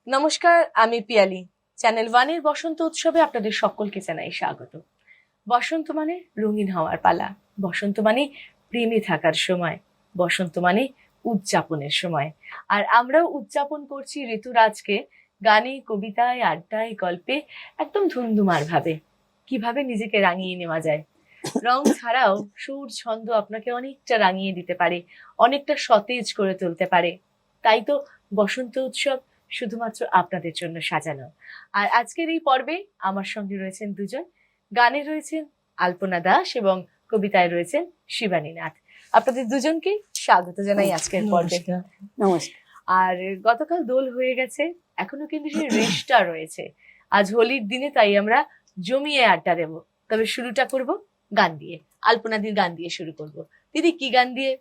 নমস্কার, আমি পিয়ালি। চ্যানেল ওয়ানের বসন্ত উৎসবে আপনাদের সকলকে জানাই স্বাগত। বসন্ত মানে রঙিন হওয়ার পালা, বসন্ত মানে প্রেমে থাকার সময়, বসন্ত মানে উদযাপনের সময়। আর আমরাও উদযাপন করছি ঋতুরাজকে গানে, কবিতায়, আড্ডায়, গল্পে একদম ধুমধুমার ভাবে। কিভাবে নিজেকে রাঙিয়ে নেওয়া যায়। রং ছাড়াও সুর ছন্দ আপনাকে অনেকটা রাঙিয়ে দিতে পারে, অনেকটা সতেজ করে তুলতে পারে। তাই তো বসন্ত উৎসব শুধুমাত্র আপনাদের জন্য সাজানো। আর আজকের এই পর্বে আমার সঙ্গে রয়েছেন দুজন। গানে রয়েছেন আলপনা দাস এবং কবিতায় রয়েছেন শিবানী নাথ। আপনাদের দুজনকে স্বাগত জানাই আজকের পর্বে। নমস্কার। আর গতকাল দোল হয়ে গেছে, এখনো কিন্তু সেই রেশটা রয়েছে। আজ হোলির দিনে তাই আমরা জমিয়ে আড্ডা দেবো। তবে শুরুটা করব গান দিয়ে, আলপনাদির গান দিয়ে শুরু করব। দিদি, কি গান দিয়ে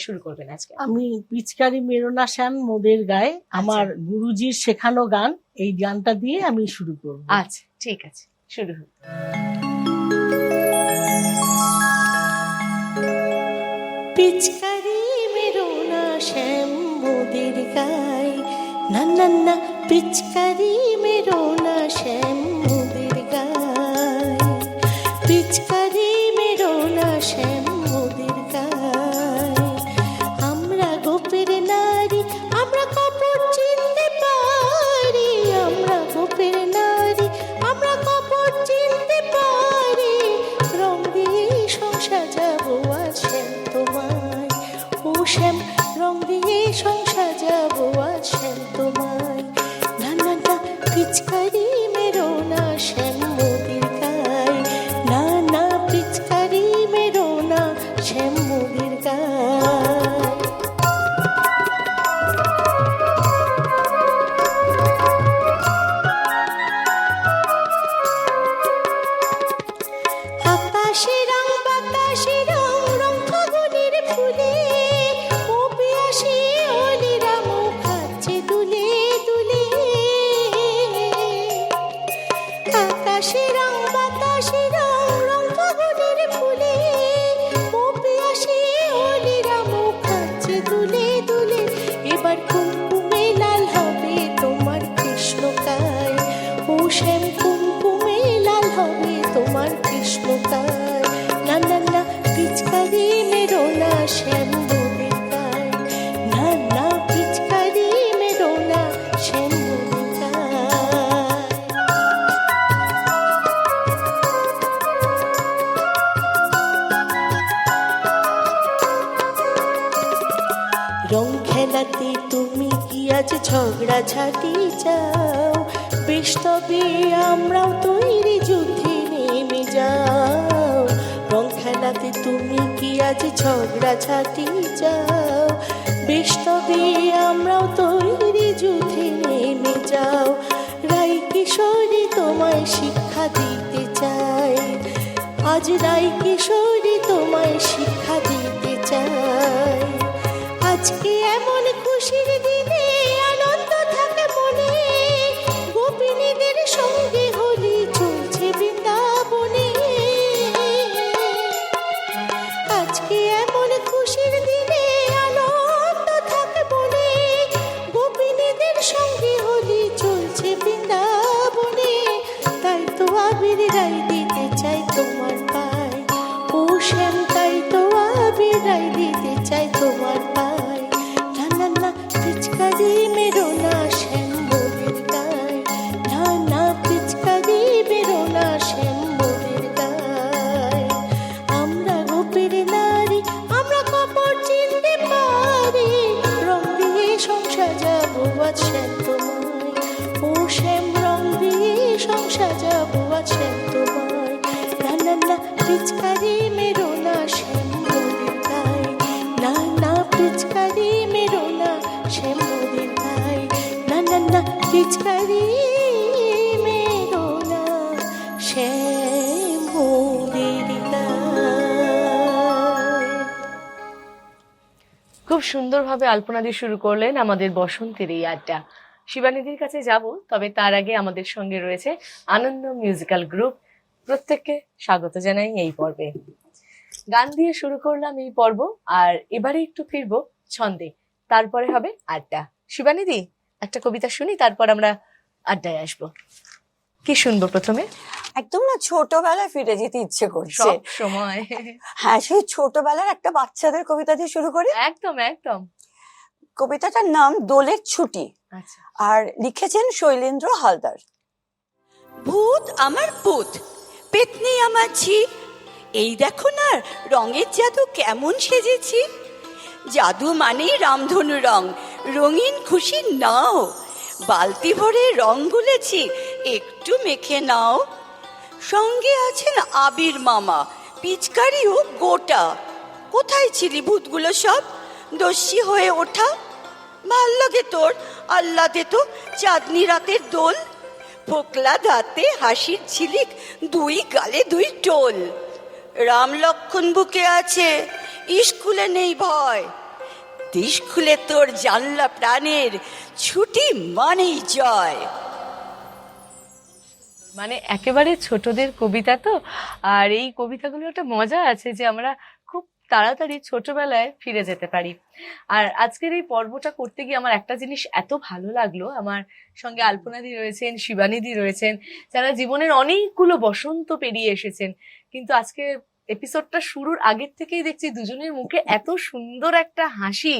শুরু করবেন আজকে? আমি পিচকারি মেরোনা শ্যাম মোদের গায়ে, আমার গুরুজির শেখানো গান, এই গানটা দিয়ে আমি শুরু করব। আচ্ছা, ঠিক আছে, শুরু হোক। পিচকারি মেরোনা শ্যাম মোদের গায়ে, না না না, পিচকারি মেরোনা শ্যাম মোদের গায়ে, পিচকারি মেরোনা শ্যাম মোদের গায়ে। আমরা গোপের নারী, আমরা কপট চিনতে পারি, আমরা গোপের নারী, আমরা কপট চিনতে পারি। রং দিয়ে সংসার যাবো আজ শ্যাম তোমায়, ও শ্যাম, রং দিয়ে সংসার যাবো আজ শ্যাম তোমায়। না না না, পিচকারি মেরোনা শ্যাম মোদের গায়ে, না না, পিচকারি মেরোনা শ্যাম মোদের গায়ে। আকাশে রং বাতাসে রং, রং ফাগুনের ফুলে, ও পিয়াসী অলিরা মুখ খাচ্ছে দুলে দুলে। আকাশে রং বাতাসে রং, রং ফাগুনের ফুলে, ও পিয়াসী অলিরা মুখ খাচ্ছে দুলে দুলে। এবার কুমকুমে লাল হবে তোমার কৃষ্ণকায়, ও শ্যাম, কুমকুমে লাল হবে তোমার কৃষ্ণকায়। না না না, পিচকারি মেরোনা শ্যাম মোদের গায়ে, না না, পিচকারি মেরোনা শ্যাম মোদের গায়ে। রং খেলাতে তুমি কি আজ ঝগড়া ঝাঁটি চাও? বেশ, তবে আমরাও তৈরি যুদ্ধে নেমে যাও। রং খেলাতে তুমি কি আজ ঝগড়া ঝাঁটি চাও? বেশ, তবে আমরাও তৈরি যুদ্ধে নেমে যাও। রাই কিশোরী তোমায় শিক্ষা দিতে চাই, আজ রাই কিশোরী তোমায় শিক্ষা দিতে চাই। আজকে এমন খুশির দিনে আনন্দ থাকে মনে, গোপিনীদের সঙ্গে হোলি চলছে বৃন্দাবনে। আজকে এমন খুশির দিনে আনন্দ থাকে মনে, গোপিনীদের সঙ্গে হোলি চলছে বৃন্দাবনে। তাই তো আবির রাই দিতে চাই তোমার পায়, ও শ্যাম, তাই তো আবির রাই দিতে চাই তোমার পায়। না না না, পিচকারি মেরোনা শ্যাম মোদের গায়ে, না না, পিচকারি মেরোনা শ্যাম মোদের গায়ে। আমরা গোপের নারী, আমরা কপট চিনতে পারি, রং দিয়ে সংসার যাবো আজ শ্যাম তোমায়, ও শ্যাম, রং দিয়ে সংসার যাবো আজ শ্যাম তোমায়। না না না, পিচকারি মেরোনা শ্যাম মোদের গায়ে, না না, পিচকারি মেরোনা শ্যাম মোদের গায়ে, না না না, পিচকারি মেরোনা শ্যাম মোদের গায়ে। খুব সুন্দরভাবে আলপনা দিয়ে শুরু করলেন আমাদের বসন্তের এই আড্ডা। শিবানীদির কাছে যাব, তবে তার আগে আমাদের সঙ্গে রয়েছে আনন্দ মিউজিক্যাল গ্রুপ। প্রত্যেককে স্বাগত জানাই এই পর্বে। গান দিয়ে শুরু করলাম এই পর্ব, আর এবারে একটু ফিরবো ছন্দে, তারপরে হবে আড্ডা। শিবানীদি, একটা কবিতা শুনি, তারপর আমরা আড্ডায় আসবো। কি শুনবো প্রথমে? একদম না ছোটবেলায় ফিরে যেতে ইচ্ছে করছে। সব সময়। হ্যাঁ, সেই ছোটবেলার একটা বাচ্চাদের কবিতা দিয়ে শুরু করি। একদম একদম। কবিতাটার নাম দোলের ছুটি, আচ্ছা। আর লিখেছেন শৈলেন্দ্র হালদার। ভূত আমার পুত, পেতনি আমার ছি, এই দেখো না রঙের জাদু কেমন সেজেছি। জাদু মানেই রামধনু রং, রঙিন খুশি নাও, বালতি ভরে রং গুলেছি, একটু মেখে নাও। সঙ্গে আছেন আবির মামা, পিচকারিও গোটা। কোথায় ছিলি ভূতগুলো সব, দস্যি হয়ে ওঠা? ভাল লাগে তোর আহ্লাদে তো চাঁদনি রাতের দোল, ফোকলা দাঁতে হাসির ঝিলিক, দুই গালে দুই টোল। রাম লক্ষণ বুকে আছে, স্কুলে নেই ভয়, দিশ খুলে তোর জানলা প্রাণের, ছুটি মানেই জয়। মানে একেবারে ছোটদের কবিতা তো, আর এই কবিতাগুলো একটা মজা আছে যে আমরা খুব তাড়াতাড়ি ছোটবেলায় ফিরে যেতে পারি। আর আজকের এই পর্বটা করতে গিয়ে আমার একটা জিনিস এত ভালো লাগলো, আমার সঙ্গে আলপনাদি রয়েছেন, শিবানীদি রয়েছেন, যারা জীবনের অনেকগুলো বসন্ত পেরিয়ে এসেছেন, কিন্তু আজকে এপিসোডটা শুরুর আগের থেকেই দেখছি দুজনের মুখে এত সুন্দর একটা হাসি,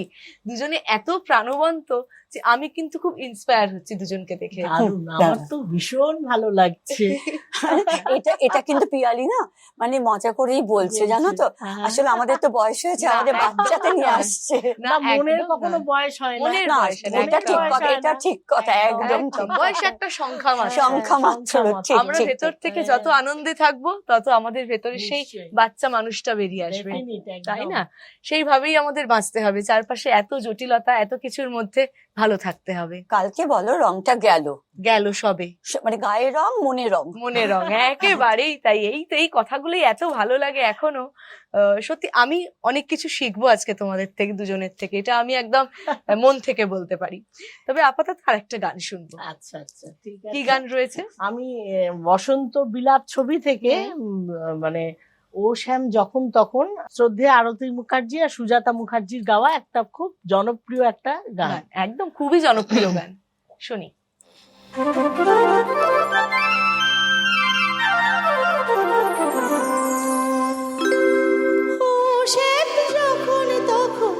দুজনে এত প্রাণবন্ত যে আমি কিন্তু খুব ইন্সপায়ার হচ্ছি দুজনকে দেখে। দারুণ, আমার তো ভীষণ ভালো লাগছে। এটা কিন্তু পিয়ালি না মানে মজা করেই বলছে, জানো তো। হ্যাঁ। আসলে আমাদের তো বয়স হয়েছে, না, আমাদের বাচ্চাতে নিয়ে একদম। আসছে। না, মনের একদম কখনো না। বয়স হয় না। মনের না, বয়স না, এটা একদম। ঠিক কথা, এটা ঠিক কথা, একদম ঠিক বয়স কথা। একটা সংখ্যা মাত্র। সংখ্যা মাত্র, ঠিক আমরা ঠিক ভেতর ঠিক। থেকে যত আনন্দে থাকবো তত আমাদের ভেতরে সেই নিশ্চয়ই। বাচ্চা মানুষটা বেরিয়ে আসবে, Definite, একদম। তাই না? সেইভাবেই আমাদের বাঁচতে হবে, চারপাশে এত জটিলতা, এত কিছুর মধ্যে ভালো থাকতে হবে। কালকে বলো রংটা গেল, গেল সবে মানে গায়ের রং মনে রং। মনে রং, একেবারেই তাই। এই কথাগুলোই এত ভালো লাগে এখনো। সত্যি আমি অনেক কিছু শিখবো আজকে তোমাদের থেকে, দুজনের থেকে, এটা আমি একদম মন থেকে বলতে পারি। তবে আপাতত আরেকটা গান শুনবো। আচ্ছা আচ্ছা, ঠিক কি আছে। গান রয়েছে? আমি বসন্ত বিলাপ ছবি থেকে মানে ও শ্যাম যখন তখন, শ্রদ্ধেয় আরতি মুখার্জি আর সুজাতা মুখার্জির গাওয়া একটা খুব জনপ্রিয় একটা গান। একদম খুবই জনপ্রিয় গান, শুনি। ও শ্যাম যখন তখন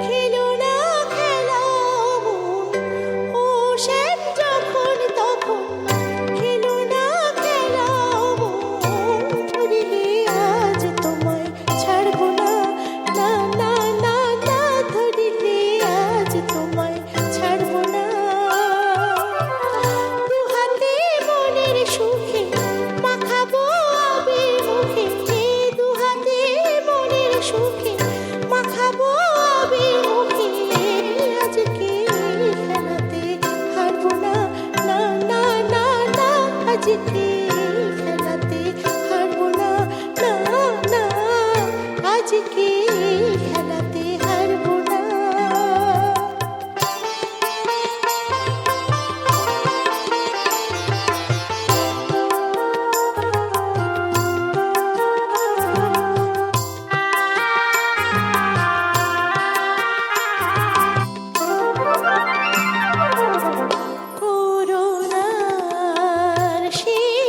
খেলো না খেলা মন, ও শ্যাম যখন তখন খেলো না খেলা মন, ধরিলে আজ তোমায় ছাড়বো না, না না না না, ধরিলে আজ তোমায় ছাড়বো না। দুহাতে মনের সুখে মাখাবো আবির মুখে, দুহাতে মনের সুখে মাখাবো আবির মুখে, আজকে খেলাতে হারবো না, না না না না, আজকে খেলাতে হারবো না, না না, আজকে খেলাতে হারবো না। করুণার শেষ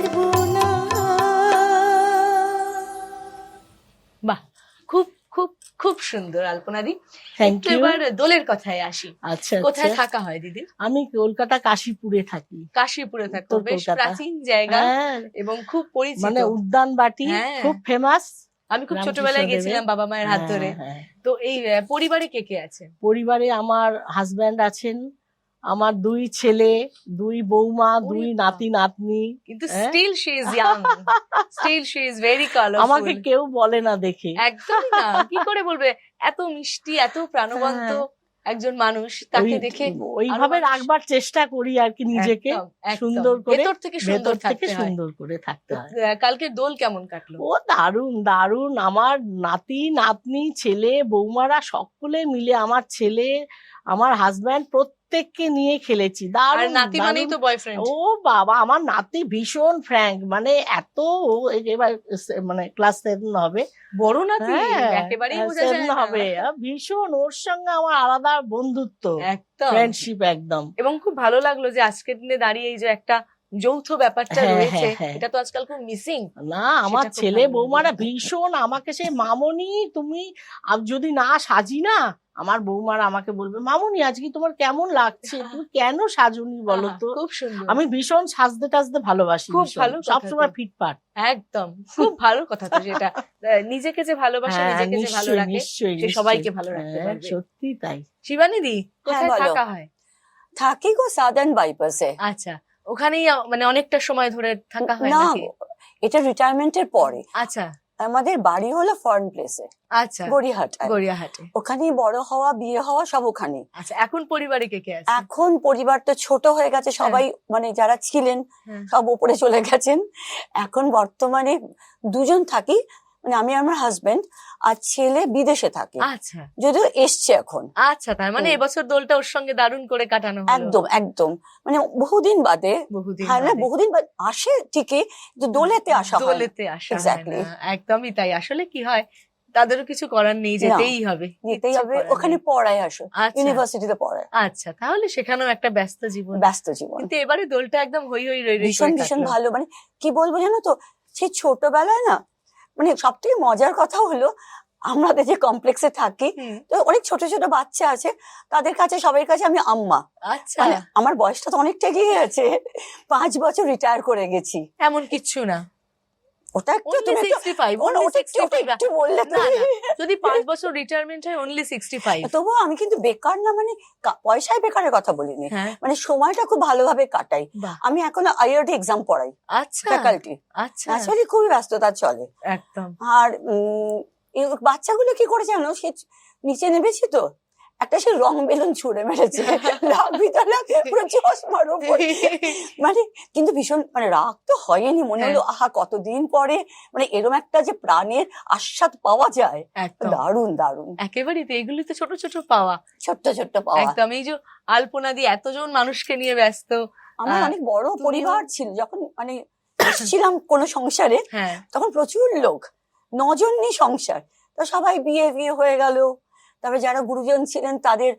পারবো না। বাহ, খুব খুব খুব সুন্দর আলপনাদি। থ্যাংক একটু ইউ। এবার দোলের কথায় আসি। আচ্ছা কোথায় আচ্ছা। থাকা হয় দিদি? আমি কলকাতা কাশীপুরে থাকি। কাশীপুরে থাকো, উত্তর বেশ কলকাতা। প্রাচীন জায়গা হ্যাঁ, এবং খুব পরিচিত। মানে উদ্যান বাটি হ্যাঁ। খুব ফেমাস। আমি খুব রামকৃষ্ণ ছোটবেলায় দেবের। গেছিলাম বাবা মায়ের হাত ধরে। হ্যাঁ। তো এই পরিবারে কে কে আছে? পরিবারে আমার হাজব্যান্ড আছেন, আমার 2 ছেলে, 2 বৌমা, ওরে 2 বাবা। নাতি নাতনি। কিন্তু হ্যাঁ? Still she is young, still she is very colourful. আমাকে কেউ বলে না দেখে। একদমই না, কি করে বলবে? এত মিষ্টি, এত প্রাণবন্ত একজন মানুষ, তাকে ওই- দেখে ওইভাবে আরো মানুষ- রাখবার চেষ্টা করি আর কি নিজেকে, একদম, একদম। সুন্দর করে, ভেতর থেকে সুন্দর ভেতর থেকে থাকতে হয়। সুন্দর করে থাকতে হয়। কালকে দোল কেমন কাটলো? ও দারুণ দারুণ, আমার নাতি নাতনি ছেলে বৌমারা সকলে মিলে, আমার ছেলে আমার হাজব্যান্ড প্রত্যেককে নিয়ে খেলেছি। আর দারুণ নাতি মানেই দারুণ। তো বয়ফ্রেন্ড। ও বাবা, আমার নাতি ভীষণ ফ্র্যাঙ্ক, মানে এত ও এবার মানে ক্লাস 7 হবে। বড় নাতি, হ্যাঁ, একেবারেই বোঝা যায় 7 না। হবে। ভীষণ, ওর সঙ্গে আমার আলাদা বন্ধুত্ব, একদম। ফ্রেন্ডশিপ একদম। এবং খুব ভালো লাগলো যে আজকের দিনে দাঁড়িয়ে এই যে একটা যৌথ ব্যাপারটা হ্যাঁ, রয়েছে, হ্যাঁ, হ্যাঁ। এটা তো আজকাল খুব মিসিং। না, আমার সেটা খুব ছেলে ভালো বৌমারা লাগলো। ভীষণ আমাকে সেই মামনি তুমি যদি না সাজি না, আমার বৌমারা আমাকে বলবে মামনি আজকে তোমার কেমন লাগছে, তুমি কেন সাজুনি বলো তো। খুব সুন্দর। আমি ভীষণ সাজতে টাজতে ভালোবাসি, খুব ভীষণ। ভালো কথা সবসময় তো। ফিটফাট। একদম, খুব ভালো কথা তো সেটা। নিজেকে যে ভালোবাসে, হ্যাঁ, নিজেকে যে ভালো নিশ্চয়ই রাখে, নিশ্চয়ই সে সবাইকে ভালো রাখতে হ্যাঁ, পারবে। সত্যি তাই। শিবানীদি, কোথায় বলো। থাকা হয়? থাকি গো সাদার্ন বাইপাসে। আচ্ছা, ওখানেই মানে অনেকটা সময় ধরে থাকা হয় না নাকি? গো, এটা রিটায়ারমেন্টের পরে। আচ্ছা আমাদের বাড়ি হলো ফরেন প্লেসে, আচ্ছা, গড়িয়াহাট। গড়িয়াহাটে। ওখানেই বড় হওয়া, বিয়ে হওয়া সব ওখানে। আচ্ছা, এখন পরিবারে কে কে আছে? এখন পরিবার তো ছোট হয়ে গেছে, সবাই মানে যারা ছিলেন হ্যাঁ। সব উপরে চলে গেছেন। এখন বর্তমানে 2 জন থাকি, মানে আমি আর আমার হাজবেন্ড, আর ছেলে বিদেশে থাকে, আচ্ছা যদিও এসছে এখন। আচ্ছা, তার মানে হুম। এবছর দোলটা ওর সঙ্গে দারুণ করে কাটানো হলো। একদম একদম, মানে বহুদিন বাদে। বহুদিন হ্যাঁ না, বাদে। বহুদিন বাদে আসে ঠিকই, কিন্তু দোলেতে আসা হয় না। দোলেতে আসা হয় Exactly. না। একদমই তাই। আসলে কি হয়, তাদেরও কিছু করার নেই, যেতেই হবে। যেতেই কিচ্ছু হবে, করার ওখানে নেই। পড়ায় আসো, আচ্ছা। ইউনিভার্সিটিতে পড়ায়। আচ্ছা, তাহলে সেখানেও একটা ব্যস্ত জীবন। ব্যস্ত জীবন, কিন্তু এবারে দোলটা একদম হই হই রই রই ভীষণ করে ভীষণ কাটলো। ভালো। মানে কি বলবো জানো তো, সেই ছোটবেলায় না, মানে সব থেকে মজার কথা হলো, আমাদের যে কমপ্লেক্সে থাকি, হুম, তো অনেক ছোট ছোট বাচ্চা আছে, তাদের কাছে সবাই কাছে আমি আম্মা। আচ্ছা, মানে আমার বয়সটা তো অনেকটা এগিয়ে গেছে, 5 বছর রিটায়ার করে গেছি। এমন কিচ্ছু না। ওটা একটু Only তুমি একটু- 65, ওটা only একটু 65 একটু বললে না, তুমি। না, যদি 5 বছর রিটায়ারমেন্ট হয় অনলি 65। তবুও আমি কিন্তু বেকার না, মানে পয়সায় বেকারের কথা বলিনি, হ্যাঁ, মানে সময়টা খুব ভালোভাবে কাটাই। বাহ, আমি এখন আইআরটি এক্সাম পড়াই, আচ্ছা ফ্যাকাল্টি। আচ্ছা, আসলে খুবই ব্যস্ততা চলে। একদম। আর এই বাচ্চাগুলো কি করে জানো, সে নিচে নেমেছি তো একটা সে রং বেলুন ছুঁড়ে মেরেছে, রাগ ভিতরে পুরো চশমার উপরে। মানে কিন্তু ভীষণ, মানে রাগ তো হয়নি, মনে হলো আহা কতদিন পরে মানে এরকম একটা যে প্রাণের আস্বাদ পাওয়া যায়, একদম, দারুণ দারুণ, একেবারেই তো। এগুলি তো ছোট ছোট পাওয়া। ছোট্ট ছোট্ট পাওয়া। একদম, এই যে আলপনা দিয়ে এতজন মানুষকে নিয়ে ব্যস্ত। আমার অনেক বড় তুমিও- পরিবার ছিল, যখন মানে এসেছিলাম কোনো সংসারে, হ্যাঁ, তখন প্রচুর লোক, 9 জন নিয়ে সংসার, তো সবাই বিয়ে বিয়ে হয়ে গেল। তারপরে যারা গুরুজন ছিলেন তাদের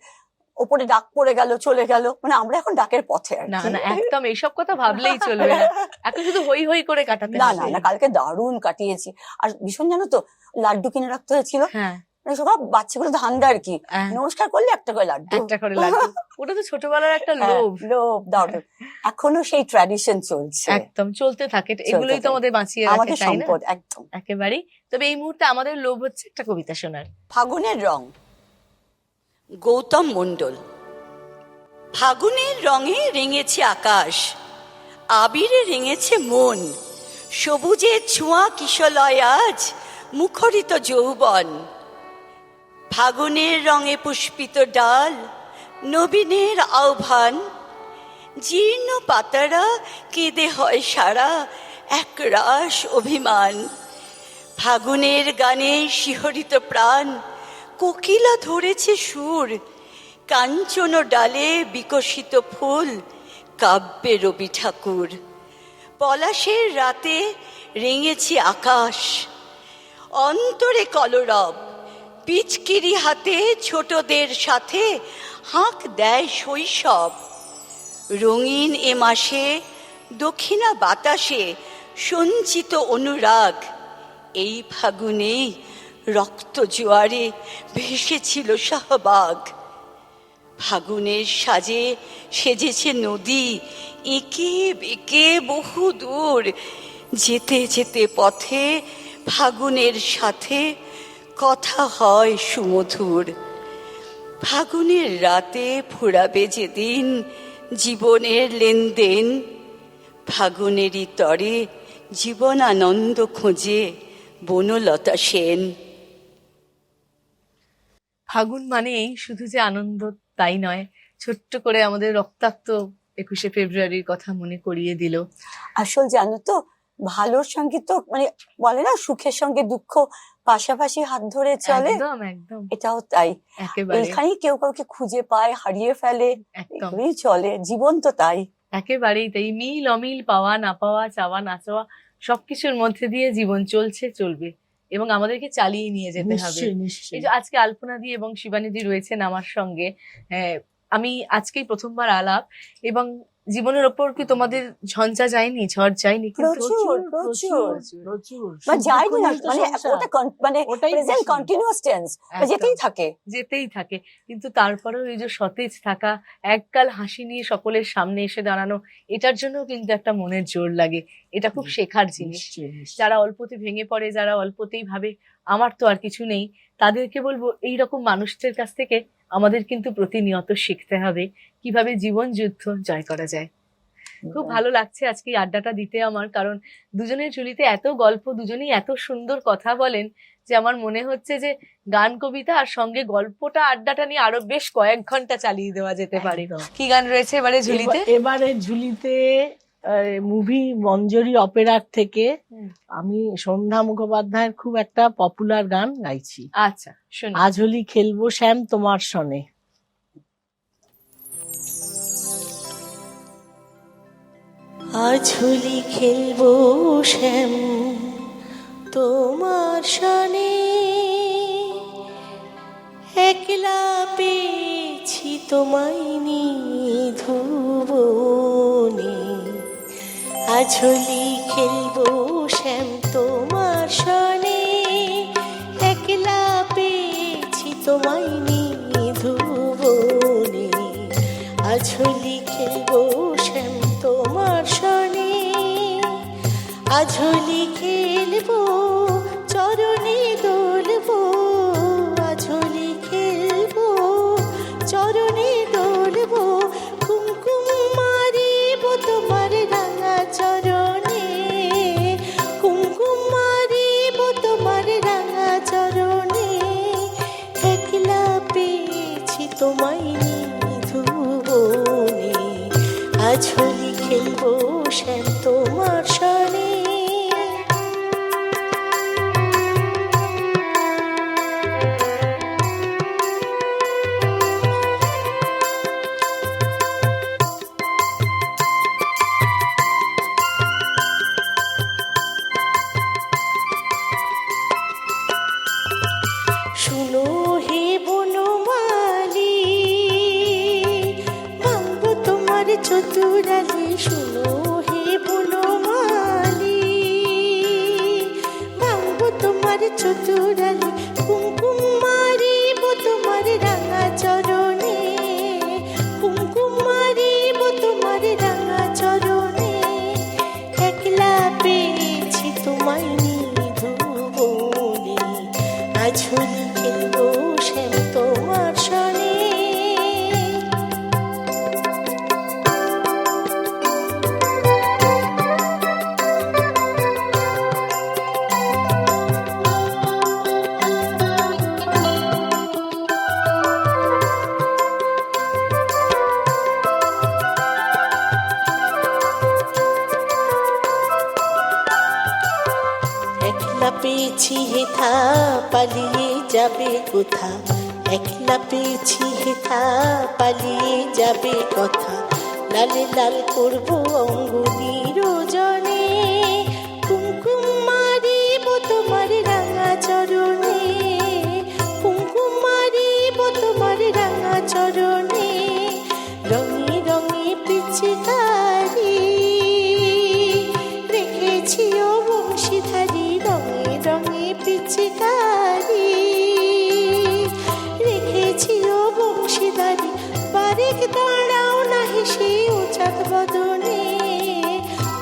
ওপরে ডাক পড়ে গেল, চলে গেল, মানে আমরা এখন ডাকের পথে আর না কি। না, একদম এইসব কথা ভাবলেই চলবে না। এখন শুধু হই হই করে কাটাতে না হবে। না না, কালকে দারুণ কাটিয়েছি। আর ভীষণ জানো তো, লাড্ডু কিনে রাখতে হয়েছিল, হ্যাঁ, মানে সব বাচ্চাগুলো ধান্দা আর কি, হ্যাঁ, নমস্কার করলে একটা করে লাড্ডু, একটা করে লাগবে। ওটা তো ছোটবেলার একটা হ্যাঁ, লোভ। লোভ দারুণ। এখনো সেই ট্র্যাডিশন চলছে, একদম চলতে থাকে। এগুলোই তো থাকে। আমাদের বাঁচিয়ে রাখে, আমাদের তাই না? সম্পদ একদম। একেবারেই। তবে এই মুহূর্তে আমাদের লোভ হচ্ছে একটা কবিতা শোনার। ফাগুনের রং, গৌতম মণ্ডল। ফাগুনের রঙে রেঙেছে আকাশ, আবিরে রেঙেছে মন, সবুজের ছোঁয়া কিশলয় আজ মুখরিত যৌবন। ফাগুনের রঙে পুষ্পিত ডাল, নবীনের আহ্বান, জীর্ণ পাতারা কেঁদে হয় সারা এক রাস অভিমান। ফাগুনের গানে শিহরিত প্রাণ, কোকিলা ধরেছে সুর, কাঞ্চন ডালে বিকশিত ফুল, কাব্যে রবি ঠাকুর। পলাশের রাতে রেঙেছে আকাশ, অন্তরে কলরব, পিচকিরি হাতে ছোটদের সাথে হাঁক দেয় শৈশব। রঙিন এ মাসে দক্ষিণা বাতাসে সঞ্চিত অনুরাগ এই ফাগুনেই রক্ত জোয়ারে ভেসেছিল শাহবাগ। ফাগুনের সাজে সেজেছে নদী এঁকে বেঁকে বহু দূর, যেতে যেতে পথে ফাগুনের সাথে কথা হয় সুমধুর। ফাগুনের রাতে ফুরাবে যেদিন জীবনের লেনদেন, ফাগুনেরই তরে জীবনানন্দ খোঁজে বনলতা সেন। ফাগুন মানেই শুধু যে আনন্দ তাই নয়, ছোট্ট করে আমাদের রক্তাক্ত 21শে ফেব্রুয়ারির কথা মনে করিয়ে দিল। আসল জানো তো, ভালোর সঙ্গে তো মানে বলে না সুখের সঙ্গে দুঃখ পাশাপাশি হাত ধরে চলে, একদম একদম এটাও তাই। একেবারে এখানেই কেউ কাউকে খুঁজে পায়, হারিয়ে ফেলে, একদম এগুলোই চলে, জীবন তো তাই। একেবারেই তাই। মিল অমিল, পাওয়া না পাওয়া, চাওয়া না চাওয়া, সবকিছুর মধ্যে দিয়ে জীবন চলছে, চলবে এবং আমাদেরকে চালিয়ে নিয়ে যেতে হবে। নিশ্চয়ই এই নিশ্চয়ই। যে আজকে আলপনাদি এবং শিবানীদি রয়েছেন আমার সঙ্গে, আমি আজকেই প্রথমবার আলাপ, এবং জীবনের ওপর কি তোমাদের ঝঞ্ঝা যায়নি, ঝড় যায়নি? কিন্তু প্রচুর প্রচুর প্রচুর বা যায়নি না, সুখ দুঃখ মানে নিয়ে তো ওটা সংসার। মানে ওটাই প্রেজেন্ট বেশি। কন্টিনিউয়াস টেন্স, একদম। যেতেই থাকে। যেতেই থাকে, কিন্তু তারপরেও এই যে সতেজ থাকা, একগাল হাসি নিয়ে সকলের সামনে এসে দাঁড়ানো, এটার জন্য কিন্তু একটা মনের জোর লাগে। এটা খুব শেখার জিনিস। নিশ্চয়ই, নিশ্চয়ই। যারা অল্পতে ভেঙে পড়ে, যারা অল্পতেই ভাবে আমার তো আর কিছু নেই, তাদেরকে বলবো এইরকম মানুষদের কাছ থেকে আমাদের কিন্তু প্রতিনিয়ত শিখতে হবে কিভাবে জীবন যুদ্ধ জয় করা যায়। খুব ভালো লাগছে আজকে এই আড্ডাটা দিতে আমার, কারণ দুজনের ঝুলিতে এত গল্প, দুজনেই এত সুন্দর কথা বলেন যে আমার মনে হচ্ছে যে গান কবিতা আর সঙ্গে গল্পটা, আড্ডাটা নিয়ে আরো বেশ কয়েক ঘন্টা চালিয়ে দেওয়া যেতে পারে। একদম। কি গান রয়েছে এবারে ঝুলিতে? এবারে ঝুলিতে মুভি মঞ্জরি অপেরার থেকে হুম। আমি সন্ধ্যা মুখোপাধ্যায়ের খুব একটা পপুলার গান গাইছি, আচ্ছা শুনি। আজ হোলি খেলবো শ্যাম তোমার সনে। আজ হোলি খেলবো শ্যাম তোমার সনে, একলা পেয়েছি তোমায় নিধুবনে। আজ হোলি খেলবো শ্যাম তোমার সনে, একলা পেয়েছি তোমায় নিধুবনে। আজ হোলি খেলবো শ্যাম তোমার সনে, আজ হোলি খেলবো চরণে দোলবো, আজ হোলি খেলবো চরণে দোলবো, কুমকুম মারিব তোমার রাঙা চরণে, কুমকুম মারিব তোমার রাঙা চরণে। একলা পেয়েছি তোমায় নিধুবনে, আজ হোলি খেলবো শ্যাম তোমার সনে। শুনো হে বনমালী, ভাঙবো তোমার চতুরালি। শুনো হে বনমালী, ভাঙবো তোমার চতুরালি, কুমকুম মারিব তোমার রাঙা চরণে, কুমকুম মারিব তোমার রাঙা চরণে। একলা পেয়েছি তোমায় নিধুবনে, আজ হোলি খেলবো শ্যাম তোমার সনে। একলা পেয়েছি হেথা, পালিয়ে যাবে কোথা, একলা পেয়েছি হেথা, পালিয়ে যাবে কথা। লালে লাল করবো অঙ্গুলির ওজনে, কুমকুম মারিব তোমার রাঙা চরণে, কুমকুম মারিব তোমার রাঙা চরণে। রঙে রঙে পিচকারি রেখেছি রেখেছি ও বংশীধারী রঙে রঙে পিচকারি, রেখেছি ও বংশীধারী পারেক দাঁড়াও না হেসে উচাত বদনে,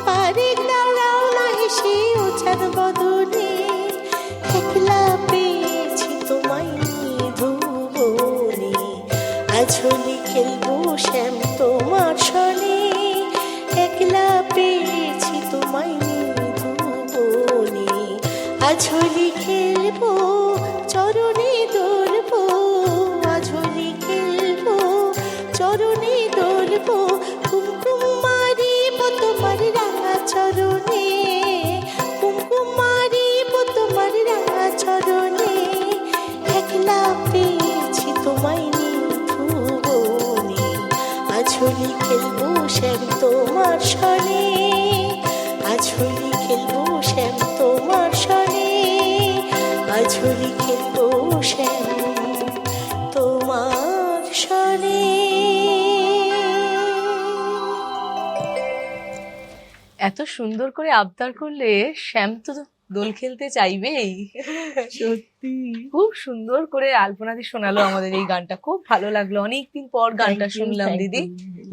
পারেক দাঁড়াও না হেসে উচাত বদনে, একলা পেয়েছি তোমায় ধুবনে, আজ হোলি খেলবো শ্যাম তোমার সনে, একলা পেয়েছি তোমায় ধুবনে, আজ হোলি খেলবো চরণে দোলবো, আজ হোলি খেলবো চরণে দোলবো, কুমকুম মারিব তোমার রাঙা চরণে, কুমকুম মারিব তোমার রাঙা চরণে, একলা পেয়েছি তোমায় ধুবনে, আজ হোলি খেলবো শ্যাম তোমার সনে, আজ হোলি খেলবো শ্যাম তোমার সনে, আজ হোলি খেলবো শ্যাম তোমার সনে। এত সুন্দর করে আবদার করলে শ্যাম তো দোল খেলতে চাইবেই। সত্যি খুব সুন্দর করে আলপনাদি শোনালো আমাদের এই গানটা, খুব ভালো লাগলো, অনেকদিন পর গানটা শুনলাম দিদি,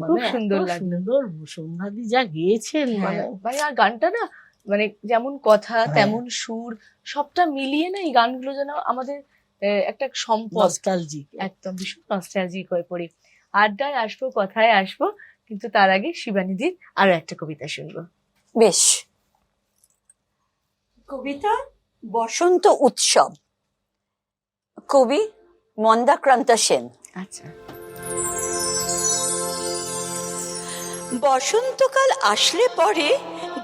খুব সুন্দর লাগলো। সুন্দর সন্ধ্যাদি যা গেয়েছেন মানে মানে আর গানটা না মানে যেমন কথা তেমন সুর সবটা মিলিয়ে না এই গানগুলো যেন আমাদের একটা সম্পদ, নস্টালজিক। একদম ভীষণ নস্টালজিক হয়ে পড়ি। আড্ডায় আসবো, কথায় আসবো, কিন্তু তার আগে শিবানীদির আরো একটা কবিতা শুনবো। বেশ, কবিতা বসন্ত উৎসব, কবি মন্দাক্রান্ত সেন। আচ্ছা। বসন্তকাল আসলে পরে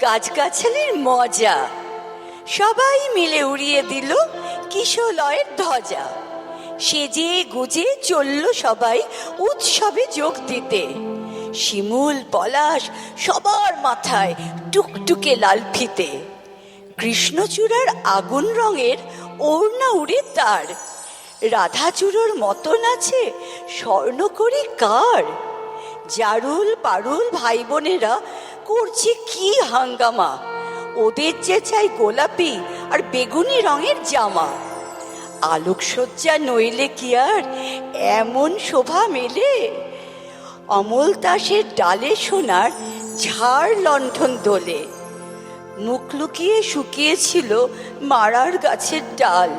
গাছগাছালির মজা, সবাই মিলে উড়িয়ে দিল কিশলয়ের ধ্বজা, সেজে গুজে চলল সবাই উৎসবে যোগ দিতে, শিমুল পলাশ সবার মাথায় টুকটুকে লাল ফিতে, কৃষ্ণচূড়ার আগুন রঙের ওড়না উড়ে তার, রাধাচূড়োর মতন আছে স্বর্ণকরী কার, জারুল পারুল ভাই বোনেরা করছে কি হাঙ্গামা, ওদের যে চাই গোলাপি আর বেগুনি রঙের জামা, আলোকসজ্জা নইলে কি আর এমন শোভা মেলে, অমল তাসের ডালে সোনার ঝাড় লণ্ঠন দোলে, মুখ লুকিয়ে শুকিয়েছিল মারার গাছের ডাল,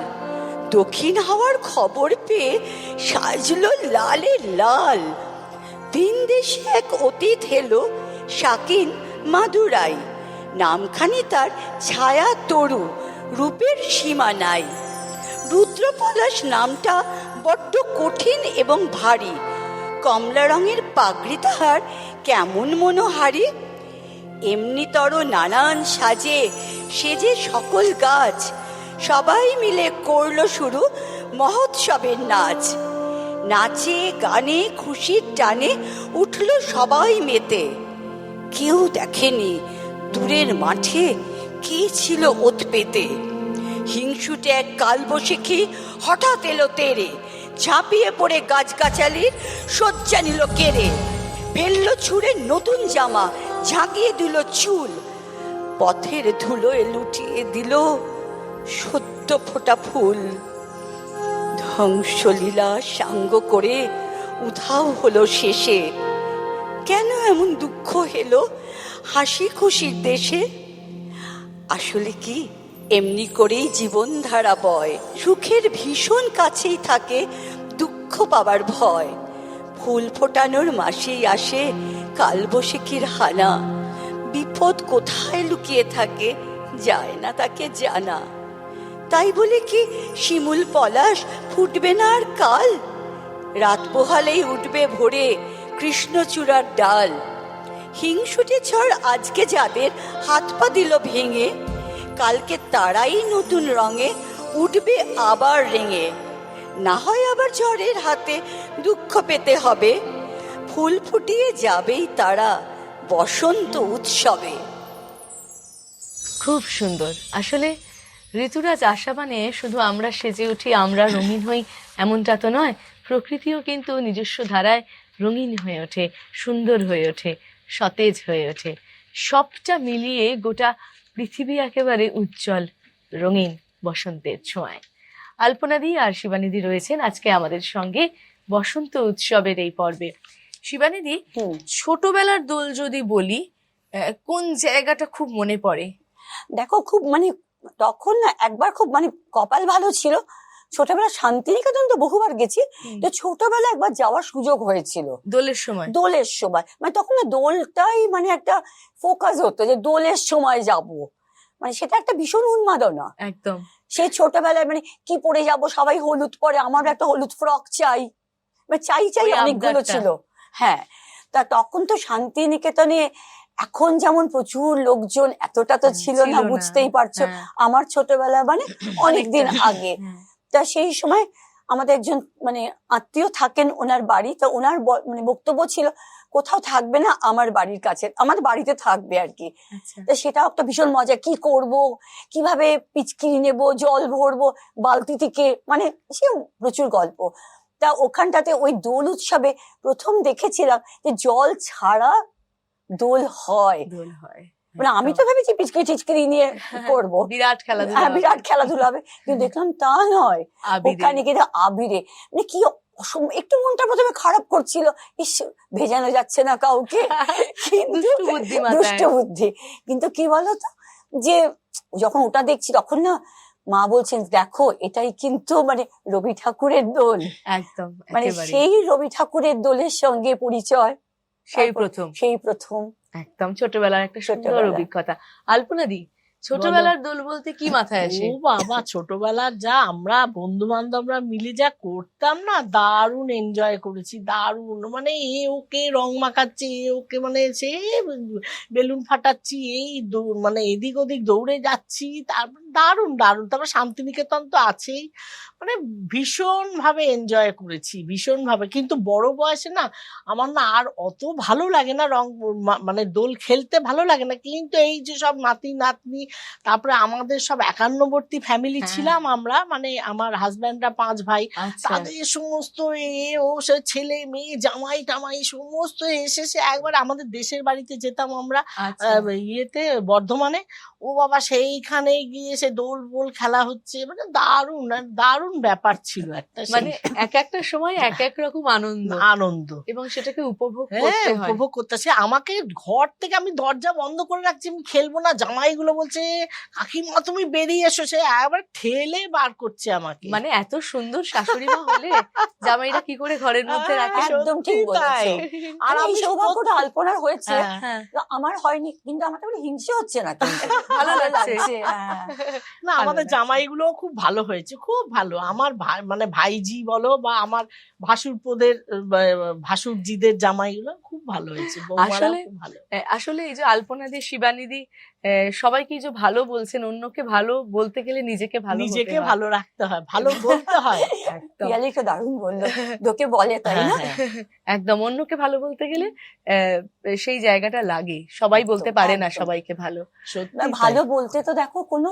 দক্ষিণ হাওয়ার খবর পেয়ে সাজলো লালে লাল, তিন দেশে এক অতীত এলো শাকিন মাদুরাই, নামখানি তার ছায়া তরু রূপের সীমা নাই, রুদ্রপলাশ নামটা বড্ড কঠিন এবং ভারী, কমলা রঙের পাগড়ি তাহার কেমন মনোহারী, এমনিতর নানান সাজে সেজে সকল গাছ, সবাই মিলে করলো শুরু মহোৎসবের নাচ, নাচে গানে খুশির টানে উঠল সবাই মেতে, কেউ দেখেনি দূরের মাঠে কি ছিল ওত পেতে, হিংসুটে এক কালবৈশাখী হঠাৎ এলো তেরে, ঝাঁপিয়ে পড়ে গাছগাছালির শয্যা নিল কেড়ে, ফেললো ছুঁড়ে নতুন জামা, ঝাঁকিয়ে দিল চুল, পথের ধুলোয় লুটিয়ে দিল সদ্য ফোটা ফুল, ধ্বংসলীলা সাঙ্গ করে উধাও হলো শেষে, কেন এমন দুঃখ এলো হাসি খুশির দেশে, আসলে কি এমনি করেই জীবন ধারা বয়, সুখের ভীষণ কাছেই থাকে দুঃখ পাবার ভয়, ফুল ফোটানোর মাসেই আসে কালবৈশাখীর হানা, বিপদ কোথায় লুকিয়ে থাকে যায় না তাকে জানা, তাই বলে কি শিমুল পলাশ ফুটবে না আর কাল, রাত পোহালেই উঠবে ভোরে কৃষ্ণচূড়ার ডাল, হিংসুটে ঝড় আজকে যাদের হাত পা দিল ভেঙে, কালকে তারাই নতুন রঙে উঠবে আবার রেঙে, না হয় আবার ঝড়ের হাতে দুঃখ পেতে হবে, ফুল ফুটিয়ে যাবেই তারা বসন্ত উৎসবে। খুব সুন্দর। আসলে ঋতুরাজ আসা মানে শুধু আমরা সেজে উঠি, আমরা রঙিন হই এমনটা তো নয়, প্রকৃতিও কিন্তু নিজস্ব ধারায় রঙিন হয়ে ওঠে, সুন্দর হয়ে ওঠে, সতেজ হয়ে ওঠে। সবটা মিলিয়ে গোটা পৃথিবী একেবারে উজ্জ্বল রঙিন বসন্তের ছোঁয়ায়। আলপনাদি আর শিবানীদি রয়েছেন আজকে আমাদের সঙ্গে বসন্ত উৎসবের এই পর্বে। শিবানীদি, ছোটবেলার দোল যদি বলি, কোন জায়গাটা খুব মনে পড়ে? দেখো, খুব মানে তখন না একবার খুব মানে কপাল ভালো ছিল, ছোটবেলা শান্তিনিকেতন তো বহুবার গেছি, তো ছোটবেলা একবার যাওয়ার সুযোগ হয়েছিল দোলের সময়। দোলের সময়, মানে তখন না দোলটাই মানে একটা ফোকাস হতো যে দোলের সময় যাব, মানে সেটা একটা ভীষণ উন্মাদনা। একদম সেই ছোটবেলায় মানে কি পরে যাব, সবাই হলুদ পরে, আমার একটা হলুদ ফ্রক চাই, মানে চাই ওই অনেকগুলো আবদারটা। ছিল। হ্যাঁ, তা তখন তো শান্তিনিকেতনে এখন যেমন প্রচুর লোকজন, এতটা তো ছিল না, বুঝতেই পারছো। হ্যাঁ। আমার ছোটবেলা মানে অনেকদিন আগে, হ্যাঁ। তা সেই সময় আমাদের একজন মানে আত্মীয় থাকেন, ওনার বাড়ি, তো ওনার মানে বক্তব্য ছিল কোথাও থাকবে না, আমার বাড়ির কাছে, আমার বাড়িতে থাকবে আর কি। আচ্ছা। তা সেটাও একটা ভীষণ মজা, কি করব, কিভাবে পিচকিরি নেব, জল ভরবো বালতি থেকে, মানে সে প্রচুর গল্প। তা ওখানটাতে ওই দোল উৎসবে প্রথম দেখেছিলাম যে জল ছাড়া দোল হয়। দোল হয়, মানে আমি তো ভেবেছি পিচকিরি টিচকিরি নিয়ে করবো, বিরাট খেলাধুলা। হ্যাঁ বিরাট খেলাধুলা হবে, কিন্তু দেখলাম তা নয়। আবিরে। ওখানে গিয়ে আবিরে মানে কি একটু মনটা প্রথমে খারাপ করছিল, ইস ভেজানো যাচ্ছে না কাউকে, কিন্তু দুষ্টু বুদ্ধি মাথায়। দুষ্টু বুদ্ধি। কিন্তু কি বলতো, যে যখন ওটা দেখছি তখন না মা বলছেন দেখো এটাই কিন্তু মানে রবি ঠাকুরের দোল, একদম মানে একেবারে। সেই রবি ঠাকুরের দোলের সঙ্গে পরিচয় সেই তারপর প্রথম। সেই প্রথম। একদম ছোটবেলার একটা সুন্দর ছোটবেলা। অভিজ্ঞতা। আলপনাদি, ছোটবেলার দোল বলতে কি মাথায় আসে? ও বাবা, ছোটবেলার যা আমরা বন্ধু বান্ধবরা মিলে যা করতাম না, দারুণ এনজয় করেছি, দারুণ। মানে এ ওকে রং মাখাচ্ছে, এ ওকে মানে সে বেলুন ফাটাচ্ছি, এই মানে এদিক ওদিক দৌড়ে যাচ্ছি, তারপর দারুণ দারুণ। তারপর শান্তিনিকেতন তো আছেই, মানে ভীষণ ভাবে এনজয় করেছি, ভীষণ ভাবে। কিন্তু বড় বয়সে না আমার না আর অত ভালো লাগে না রং, মানে দোল খেলতে ভালো লাগে না। কিন্তু এই যে সব নাতি নাতনি, তারপরে আমাদের সব একান্নবর্তী ফ্যামিলি হ্যাঁ। ছিলাম আমরা, মানে আমার হাজব্যান্ডরা 5 ভাই, আচ্ছা। তাদের সমস্ত ও সে ছেলে মেয়ে জামাই টামাই সমস্ত এসেছে। একবার আমাদের দেশের বাড়িতে যেতাম আমরা, আচ্ছা। ইয়েতে বর্ধমানে, ও বাবা সেইখানে গিয়ে সে দোল বোল খেলা হচ্ছে, মানে দারুণ দারুণ ব্যাপার ছিল একটা। মানে এক একটা সময় এক এক রকম আনন্দ আনন্দ, এবং সেটাকে উপভোগ হ্যাঁ করতে হয়। উপভোগ করতে। সে আমাকে ঘর থেকে, আমি দরজা বন্ধ করে রাখছি, আমি খেলবো না, জামাইগুলো বলছে কাকিমা তুমি বেরিয়ে এসো, সে একবার ঠেলে বার করছে আমাকে। মানে এত সুন্দর শাশুড়ি মা হলে জামাইরা কি করে ঘরের মধ্যে রাখে? একদম ঠিক সত্যি তাই। বলেছো। আর আর এই আমি সৌভাগ্যটা আলপনার হয়েছে, হ্যাঁ। হ্যাঁ। তো আমার হয়নি, কিন্তু আমার তো হিংসে হচ্ছে না, কিন্তু ভালো লাগছে। হ্যাঁ। না আমাদের লাগছে। জামাইগুলো খুব ভালো হয়েছে, খুব ভালো। আমার মানে ভাইজি বলো বা আমার ভাসুরপোদের ভাসুরজিদের জামাইগুলো খুব ভালো হয়েছে, বৌমারাও আসলে- খুব ভালো। আসলে এই যে আলপনাদি, শিবানীদি, সবাইকে এই যে ভালো বলছেন, অন্যকে ভালো বলতে গেলে নিজেকে ভালো হতে নিজেকে হয়। ভালো রাখতে হয়, ভালো বলতে হয়। একদম। পিয়ালি তো দারুণ বললো, তোকে বলে তাই না? হ্যাঁ, হ্যাঁ। একদম, অন্যকে ভালো বলতে গেলে সেই জায়গাটা লাগে, সবাই বলতে একদম, পারে না একদম। সবাইকে ভালো। সত্যি না, তাই। ভালো বলতে তো দেখো কোনো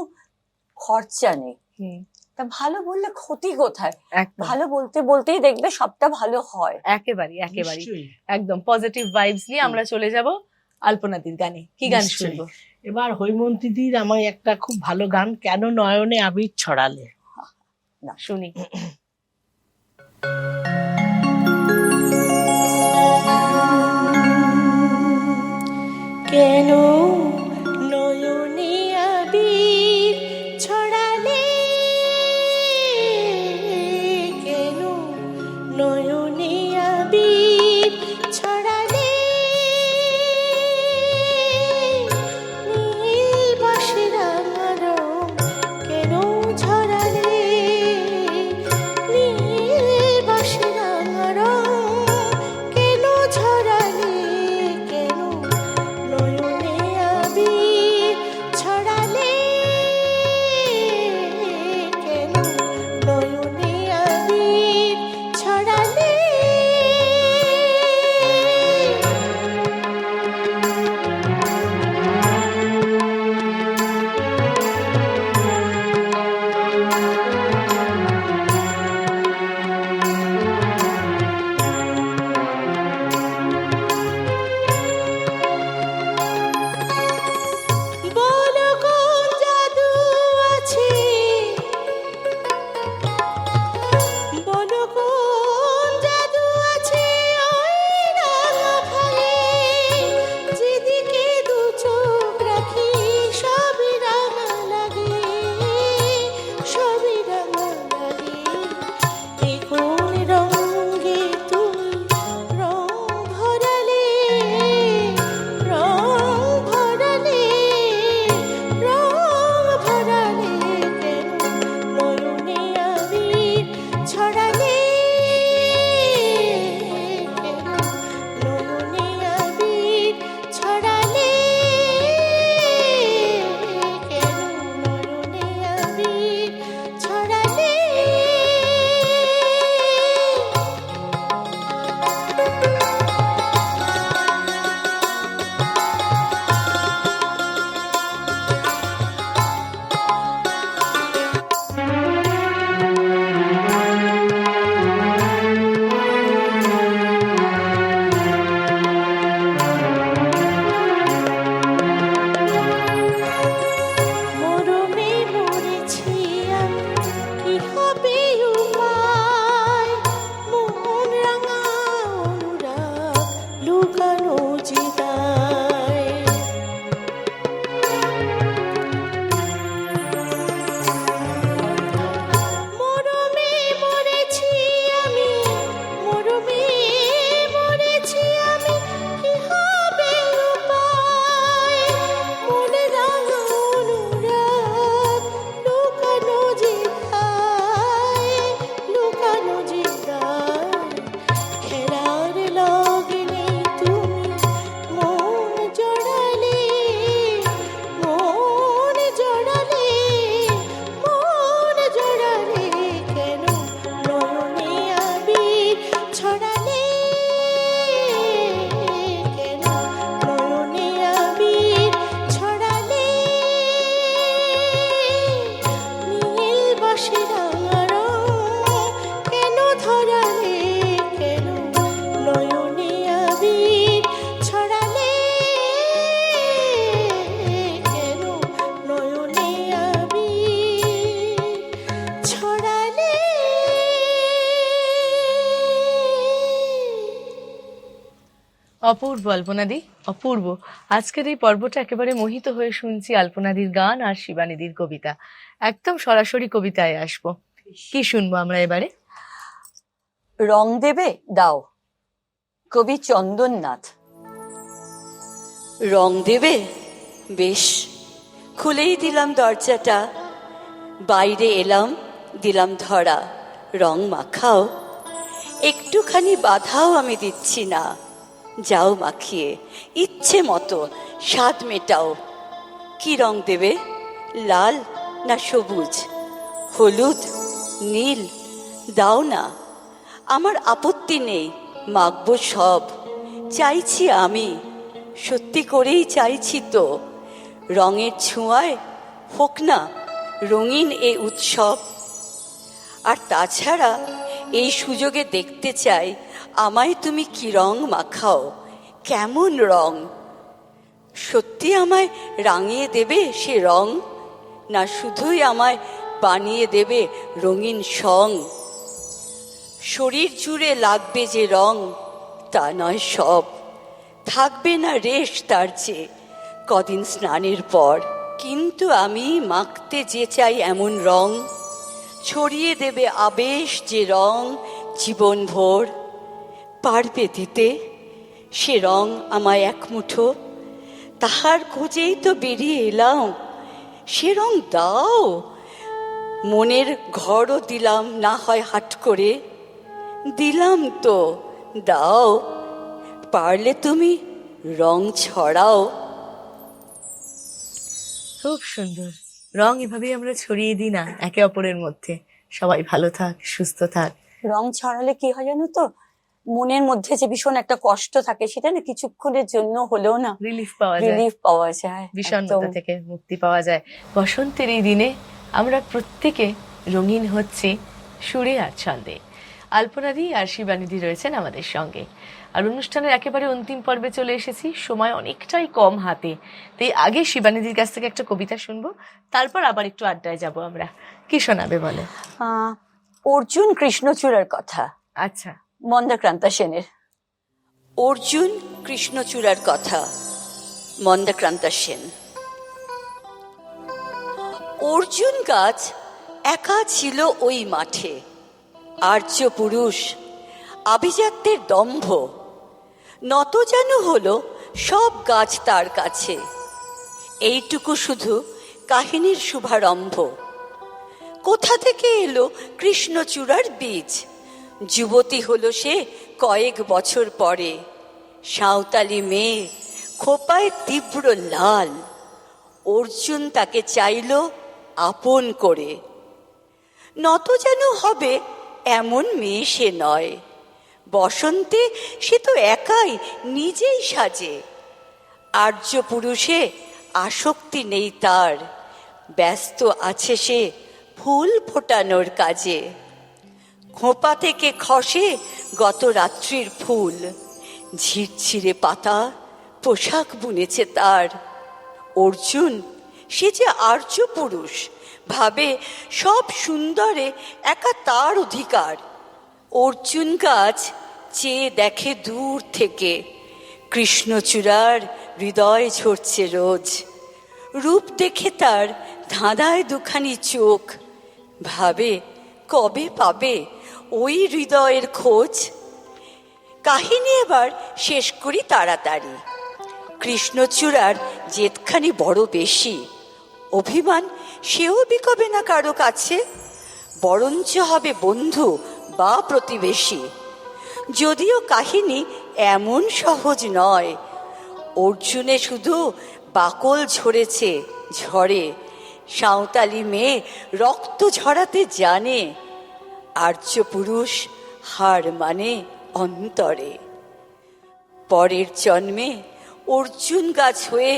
খরচা নেই, হুম, তা ভালো বললে ক্ষতি কোথায়? একদম, ভালো বলতে বলতেই দেখবে সবটা ভালো হয়। একেবারে একেবারে নিশ্চয়ই। একদম পজিটিভ ভাইবস নিয়ে আমরা চলে যাব আলপনাদির গানে। কি গান নিশ্চয়ই। শুনবো? এবার হৈমন্তীদির আমার একটা খুব ভালো গান, কেন নয়নে আবির ছড়ালে। শুনি। কেন নয়নে আবির ছড়ালে, কেন নয়নে আবির ছড়ালে, নীল বাঁশি রাঙা রং কেন ঝরালে, নীল বাঁশি অপূর্ব আলপনাদি, অপূর্ব। আজকের এই পর্বটা একেবারে মোহিত হয়ে শুনছি আলপনাদির গান আর শিবানীদির কবিতা। একদম সরাসরি কবিতায় আসবো। কি শুনবো আমরা এবারে? রং দেবে দাও, কবি চন্দননাথ। রং দেবে? বেশ, খুলেই দিলাম দরজাটা, বাইরে এলাম, দিলাম ধরা, রং মাখাও। একটুখানি বাধাও আমি দিচ্ছি না, যাও মাখিয়ে ইচ্ছে মতো স্বাদ মেটাও। কি রং দেবে? লাল না সবুজ, হলুদ, নীল? দাও না, আমার আপত্তি নেই, মাখবো সব। চাইছি আমি, সত্যি করেই চাইছি তো, রঙের ছোঁয়ায় হোক না রঙিন এ উৎসব। আর তাছাড়া এই সুযোগে দেখতে চাই আমায় তুমি কি রং মাখাও, কেমন রং। সত্যি আমায় রাঙিয়ে দেবে সে রং, না শুধুই আমায় বানিয়ে দেবে রঙিন সং। শরীর জুড়ে লাগবে যে রং তা নয় সব, থাকবে না রেশ তার চেয়ে কদিন স্নানের পর। কিন্তু আমি মাখতে যে চাই এমন রং, ছড়িয়ে দেবে আবেশ যে রং জীবন ভোর। পারবে দিতে সে রং আমায় এক মুঠো? তাহার খোঁজেই তো বেরিয়ে এলাম, সে রং দাও। মনের ঘরও দিলাম না হয় হাট করে, দিলাম তো, দাও। পারলে তুমি রং ছড়াও। খুব সুন্দর। রং এভাবেই আমরা ছড়িয়ে দিই না একে অপরের মধ্যে। সবাই ভালো থাক, সুস্থ থাক। রং ছড়ালে কি হয় জানো তো, মনের মধ্যে যে ভীষণ একটা কষ্ট থাকে সেটা না কিছুক্ষণের জন্য হলেও না রিলিফ পাওয়া যায়, রিলিফ পাওয়া যায়, বিষণ্ণতা একদম। থেকে মুক্তি পাওয়া যায়। বসন্তের এই দিনে আমরা প্রত্যেকে রঙিন হচ্ছি সুরে আর ছন্দে। আলপনাদি আর শিবানীদি রয়েছেন আমাদের সঙ্গে। আর অনুষ্ঠানের একেবারে অন্তিম পর্বে চলে এসেছি, সময় অনেকটাই কম হাতে। তাই আগে শিবানীদির কাছ থেকে একটা কবিতা শুনবো, তারপর আবার একটু আড্ডায় যাব আমরা। কি শোনাবে বলে? অর্জুন কৃষ্ণচূড়ার কথা। আচ্ছা, মন্দাক্রান্তা সেনের। অর্জুন কৃষ্ণচূড়ার কথা, মন্দাক্রান্তা সেন। অর্জুন গাছ একা ছিল ওই মাঠে, আর্য পুরুষ আভিজাত্যের দম্ভ, নত যেন হলো সব গাছ তার কাছে। এইটুকু শুধু কাহিনীর শুভারম্ভ। কোথা থেকে এলো কৃষ্ণচূড়ার বীজ? যুবতী হলো সে কয়েক বছর পরে, সাঁওতালি মেয়ে, খোপায় তীব্র লাল। অর্জুন তাকে চাইল আপন করে। নত যেন হবে এমন মেয়ে সে নয়, বসন্তে সে তো একাই নিজেই সাজে। আর্য পুরুষে আসক্তি নেই তার, ব্যস্ত আছে সে ফুল ফোটানোর কাজে। খোঁপা থেকে খসে গত রাত্রির ফুল, ঝিরঝিরে পাতা পোশাক বুনেছে তার। অর্জুন সে যে আর্য পুরুষ, ভাবে সব সুন্দরে একা তার অধিকার। অর্জুন গাছ চেয়ে দেখে দূর থেকে, কৃষ্ণচূড়ার হৃদয় ঝরছে রোজ। রূপ দেখে তার ধাঁধায় দুখানি চোখ, ভাবে কবে পাবে ওই হৃদয়ের খোঁজ। কাহিনী এবার শেষ করি তাড়াতাড়ি। কৃষ্ণচূড়ার জেদখানি বড় বেশি, অভিমান সেও বিকবে না কারো কাছে, বরঞ্চ হবে বন্ধু বা প্রতিবেশী। যদিও কাহিনী এমন সহজ নয়, অর্জুনে শুধু বাকল ঝরেছে ঝড়ে, সাঁওতালি মেয়ে রক্ত ঝরাতে জানে। আর্য পুরুষ হার মানে অন্তরে। পরের জন্মে অর্জুন গাছ হয়ে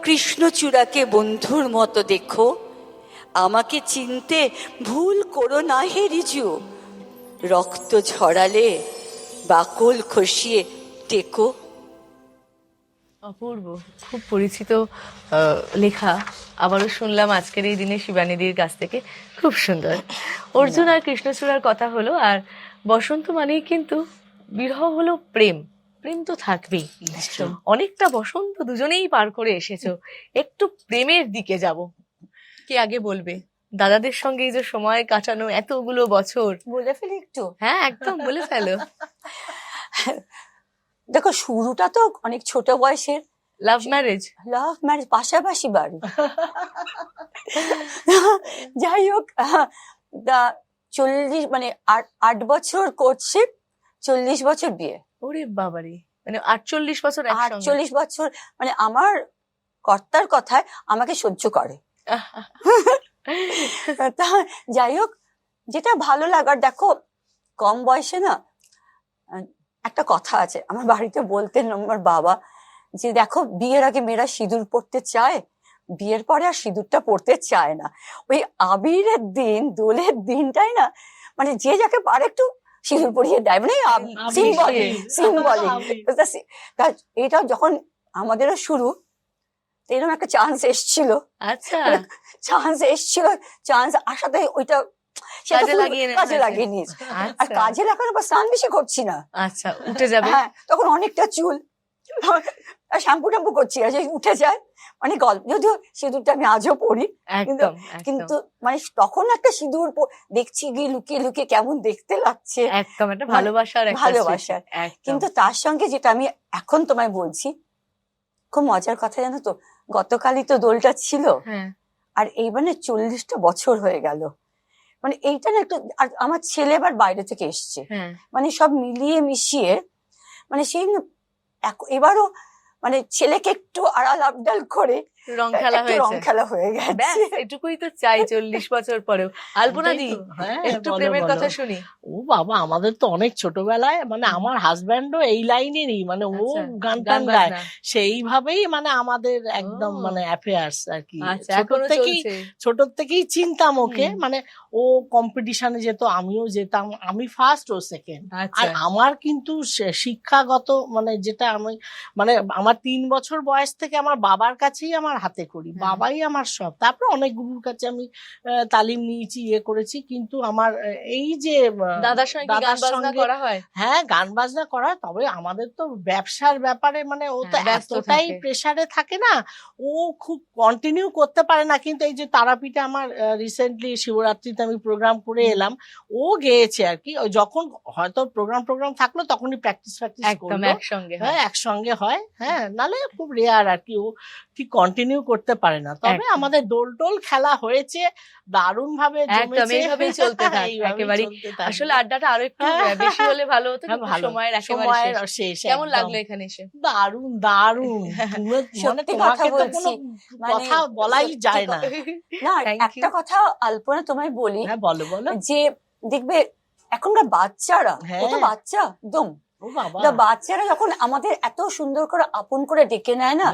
কৃষ্ণচূড়াকে বন্ধুর মতো দেখো। আমাকে চিনতে ভুল করো না হে রিজু, রক্ত ঝরালে বাকল খসিয়ে টেকো। অপূর্ব, খুব পরিচিত লেখা। আবারও শুনলাম আজকের এই দিনে শিবানীদির কাছ থেকে। খুব সুন্দর। অর্জুন আর কৃষ্ণচূড়ার কথা হলো। আর বসন্ত মানেই কিন্তু বিরহ হলো প্রেম, প্রেম তো থাকবেই। নিশ্চয়। অনেকটা বসন্ত দুজনেই পার করে এসেছো, একটু প্রেমের দিকে যাব। কে আগে বলবে? দাদাদের সঙ্গে এই যে সময় কাটানো এতগুলো বছর। বলে ফেলি একটু। হ্যাঁ, একদম বলে ফেলো। দেখো, শুরুটা তো অনেক ছোট বয়সের, লাভ ম্যারেজ? লাভ ম্যারেজ, পাশাপাশি বাড়ি। যাই হোক, 40 মানে 8 বছর কোর্টশিপ, 40 বছর বিয়ে। ওরে বাবারে, মানে 48 বছর একসঙ্গে। 48 বছর, মানে আমার কর্তার কথায় আমাকে সহ্য করে। তা যাই হোক, যেটা ভালো লাগার, দেখো কম বয়সে না, একটা কথা আছে আমার বাড়িতে বলতেন আমার বাবা, যে দেখো বিয়ের আগে মেয়েরা সিঁদুর পড়তে চায়, বিয়ের পরে আর সিঁদুরটা পড়তে চায় না। ওই আবিরের দিন, দোলের দিনটাই না, মানে যে যাকে পারে একটু সিঁদুর পরিয়ে দেয়, মানে সিম্বলিক। এটা যখন আমাদেরও শুরু, এরকম একটা চান্স এসছিল। আচ্ছা, চান্স আসাতে ওইটা কাজে লাগিয়ে নিয়েছে। আর কাজে লাগানোর পর স্নান বেশি করছি না। আচ্ছা, উঠে যাবে। হ্যাঁ, তখন অনেকটা চুল, শ্যাম্পু ট্যাম্পু করছি, আর উঠে যায়। মানে গল্প, যদিও সিঁদুরটা আমি আজও পরি, কিন্তু মানে তখন একটা সিঁদুর দেখছি গিয়ে লুকিয়ে লুকিয়ে কেমন দেখতে লাগছে, একদম একটা ভালোবাসার। কিন্তু তার সঙ্গে যেটা আমি এখন তোমায় বলছি, খুব মজার কথা জানো তো, গতকালই তো দোলটা ছিল, আর এইবার 40টা বছর হয়ে গেল। মানে এইটা না একটু, আর আমার ছেলে এবার বাইরে থেকে এসছে, মানে সব মিলিয়ে মিশিয়ে, মানে সেই এবারও মানে ছেলেকে একটু আড়াল আবডাল করে রং খেলা হয়ে গেছে। এটুকুই তো চাই 40 বছর পরেও। আলপনা দি, একটু প্রেমের কথা শুনি। ও বাবা, আমাদের তো অনেক ছোটবেলায়, মানে আমার হাজব্যান্ডও এই লাইনেরই, মানে ও গান টান গায়, সেইভাবেই মানে আমাদের একদম মানে অ্যাফেয়ার্স আর কি। ছোট থেকেই চিনতাম ওকে, মানে ও কম্পিটিশনে যেত, আমিও যেতাম, আমি ফার্স্ট ও সেকেন্ড। আর আমার কিন্তু শিক্ষাগত মানে যেটা আমি, মানে আমার 3 বছর বয়স থেকে আমার বাবার কাছেই আমার হাতে করি, বাবাই আমার সব। তারপর অনেক গুরুর কাছে আমি তালিম নিয়েছি, ইয়ে করেছি, কিন্তু আমার এই যে দাদার সঙ্গে করা হয়, হ্যাঁ গান বাজনা করা, তবে আমাদের তো ব্যবসার ব্যাপারে মানে ও তো এতটাই প্রেসারে থাকে না, ও খুব কন্টিনিউ করতে পারে না। কিন্তু এই যে তারাপীঠে আমার রিসেন্টলি শিবরাত্রিতে আমি প্রোগ্রাম করে এলাম, ও গেয়েছে আর কি, যখন হয়তো প্রোগ্রাম থাকলো তখনই প্র্যাকটিস করলো, একসঙ্গে হয়। হ্যাঁ, নালে খুব রেয়ার আর কি, ও ঠিক কন্টিনিউ করতে পারে না। তবে আমাদের দোল টোল খেলা হয়েছে, দারুণ ভাবে এইভাবেই চলতে থাকে একেবারে। আসলে আড্ডাটা আরো একটু বেশি হলে ভালো হতো, সময়ের শেষ। কেমন লাগলো এখানে এসে? দারুণ দারুণ, সত্যি কথা বলছি, কথা বলাই যায় না। একটা কথা আলপনা তোমায় বলি, বলো, যে দেখবে এখনকার বাচ্চারা, কত বাচ্চা একদম, বাচ্চারা যখন আমাদের এত সুন্দর করে আপন করে ডেকে নেয় না,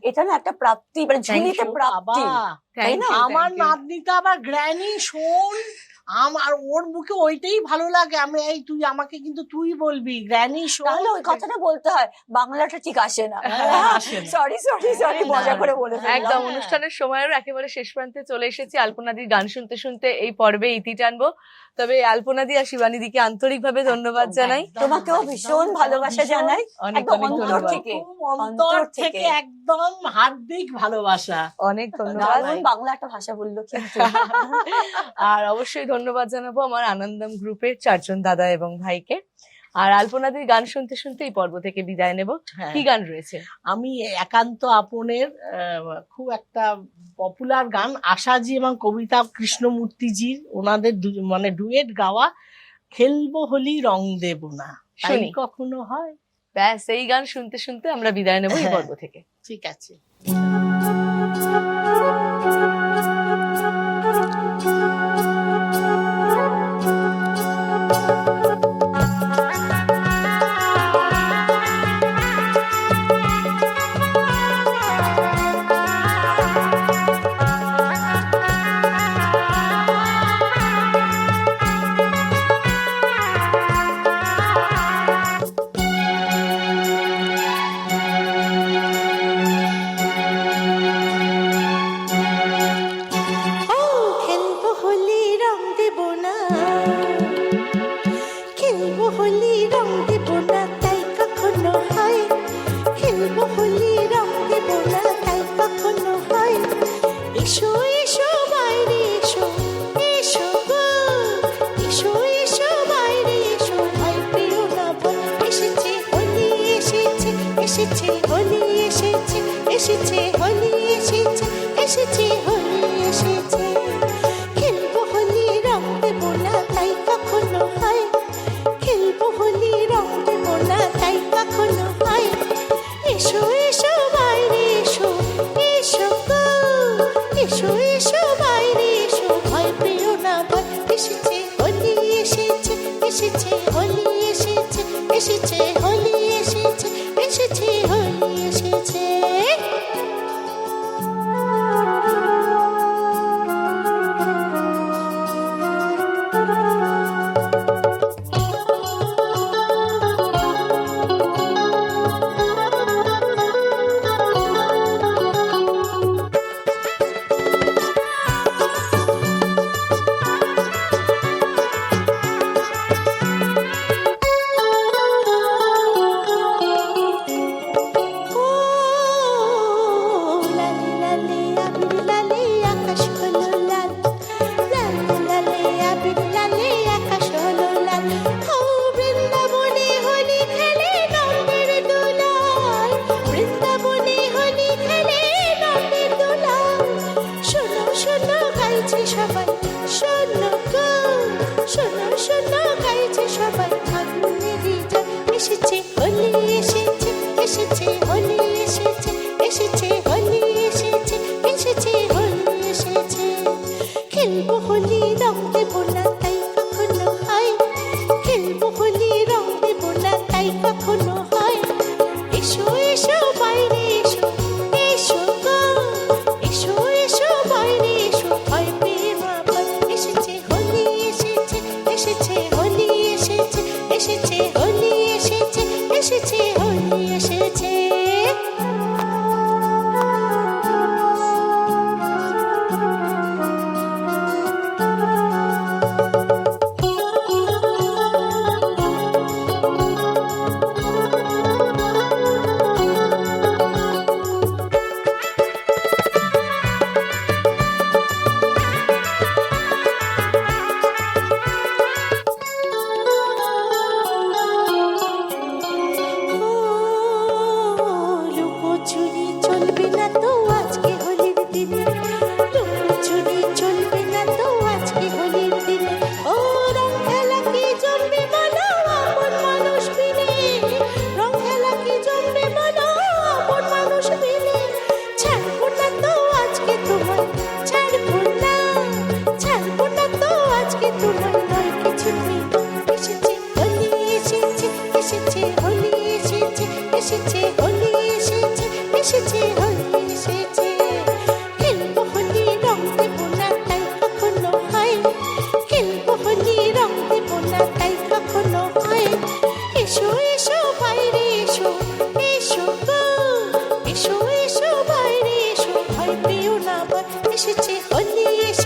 এটা না একটা প্রাপ্তি, মানে ঝুলিতে প্রাপ্তি, তাই না? আমার নাতনিটা আবার গ্র্যানি শোন, আমার ওর মুখে ওইটাই ভালো লাগে, আমি এই তুই আমাকে কিন্তু তুই বলবি গ্র্যানি শোন, তাহলে ওই কথাটা বলতে হয়, বাংলাটা ঠিক আসে না। সরি মজা করে বলে ফেললাম। একদম অনুষ্ঠানের সময়ের একেবারে শেষ প্রান্তে চলে এসেছি। আলপনাদির গান শুনতে শুনতে এই পর্বে ইতি টানবো। তবে আলপনাদি আর শিবানীদিকে আন্তরিকভাবে ধন্যবাদ জানাই, তোমাকেও ভীষণ ভালোবাসা জানাই, অন্তর থেকে একদম হার্দিক ভালোবাসা, অনেক ধন্যবাদ। বাংলা একটা ভাষা বললো কিন্তু। আর অবশ্যই ধন্যবাদ জানাবো আমার আনন্দম গ্রুপের 4 জন দাদা এবং ভাইকে। আর আলপনাদির গান শুনতে শুনতে এই পর্ব থেকে বিদায় নেব। কি গান রয়েছে? আমি একান্ত আপনের খুব একটা পপুলার গান, আশাজি এবং কবিতা কৃষ্ণমূর্তিজির, ওনাদের মানে ডুয়েট গাওয়া, খেলবো হোলি রং দেব না, তাই কখনো হয়। ব্যাস, এই গান শুনতে শুনতে আমরা বিদায় নেব এই পর্ব থেকে। ঠিক আছে। এসো বাইরে এসো, ভয় পেও না ভয়, এসেছে হোলি এসেছে, এসেছে হোলি এসেছে, এসেছে হোলি এসেছে, এসেছে হোলি এসেছে। লালি লালি আবির লালি আকাশ হলো লাল, লালি লালি আবির লালি আকাশ হলো লাল। ও বৃন্দাবনে হোলি খেলে নন্দের দোলায়, বৃন্দাবনে হোলি খেলে নন্দের দোলায়। শোনো শোনো গাইছে সবাই, শোনো গো, শোনো শোনো গাইছে সবাই, ফাগুনেরই জল এসেছে হোলি এসেছে, এসেছে হোলি এসেছে, এসেছে হোলি এসেছে, এসেছে হোলি এসেছে। খেলবো হোলি রং দেবো না তাই কখনো হয়, খেলবো হোলি রং দেবো না তাই কখনো হয়। এসো এসো বাইরে এসো, এসো গো, এসো এসো বাইরে এসো, ভয় পেয়ে মা ভয়, এসেছে হোলি এসেছে, এসেছে হোলি এসেছে, এসেছে হোলি এসেছে, এসেছে হোলি এসেছে। লুকোচুরি চলবে না তো আজকে হোলির দিনে, লুকোচুরি চলবে না তো আজকে হোলির দিনে। ও রং খেলা কি জমবে বলো আপন মানুষ বিনে, রং খেলা কি জমবে বলো আপন মানুষ বিনে। ছাড়বো না তো আজকে তোমায়, ছাড়বো না, ছাড়বো না তো আজকে তোমায়, নয় কিছু নেই। এসেছে হোলি এসেছে, এসেছে হোলি এসেছে, এসেছে হোলি এসেছে, এসেছে হোলি এসেছে। খেলবো হোলি রং দেবো না তাই কখনো হয়, খেলবো হোলি রং দেবো না তাই কখনো হয়। এসো এসো বাইরে এসো, এসো গো, এসো এসো বাইরে এসো, ভয় পেও না ভয়, এসেছে হোলি এসেছে।